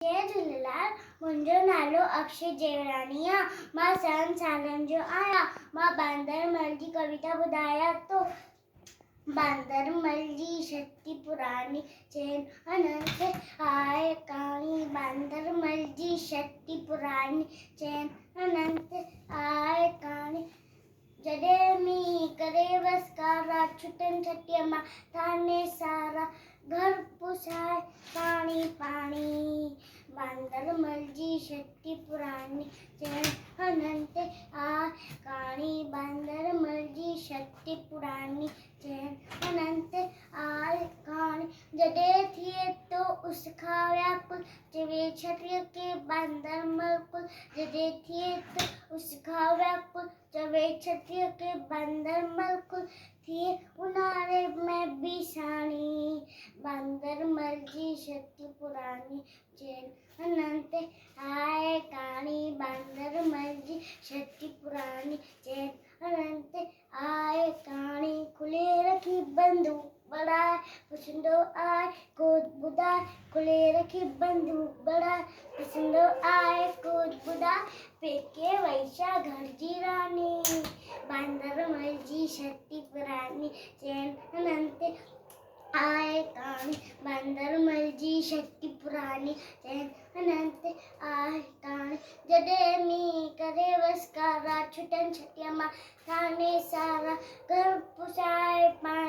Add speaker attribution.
Speaker 1: जय झूलेलाल। मुंहिंजो नालो अक्षय जेवरानी आहे। मां 7 सालनि जो आहियां। मां बांदरमल जी कविता ॿुधायां थो। बांदरमल जी शक्ति पुरानी चैन अनंत आहे कहानी। बांदरमल जी शक्ति पुरानी चैन अनंत आहे कहानी। जॾहिं मींहुं करे वसकारा छुटनि छटीअ मां थाने सारा घर पुसाए पाणी पाणी। बांदरमल जी शक्ति पुरानी चैन अनंत आहे कहानी। बांदरमल जी शक्ति पुरानी चैन अनंत आहे कहानी। जॾहिं थिए तो उसका व्याकुल चवे छटीअ खे बांदरमल कुल। जॾहिं थिए तो उसका व्याकुल चवे छटीअ खे बांदरमल कुल। थिए उन्हारे में भी साणी। बांदरमल जी शक्ति पुरानी चैन अनंत आहे कहानी। बांदरमल जी शक्ति पुरानी चैन अनंत आहे कहानी। खुले रखी बंदूक बढ़ाए पुछंदो आहे कोई ॿुधाए। खुले रखी बंदूक बढ़ाए पुछंदो आहे कोई ॿुधाए। पेके वैशा घर जी रानी। बांदरमल जी शक्ति पुरानी चैन अनंत आहे कहानी। बांदरमल जी शक्ति पुरानी चैन अनंत आहे कहानी। जॾहिं मींहुं करे वसकारा छुटनि छटीअ मां थाने सारा घर पुसाए पाणी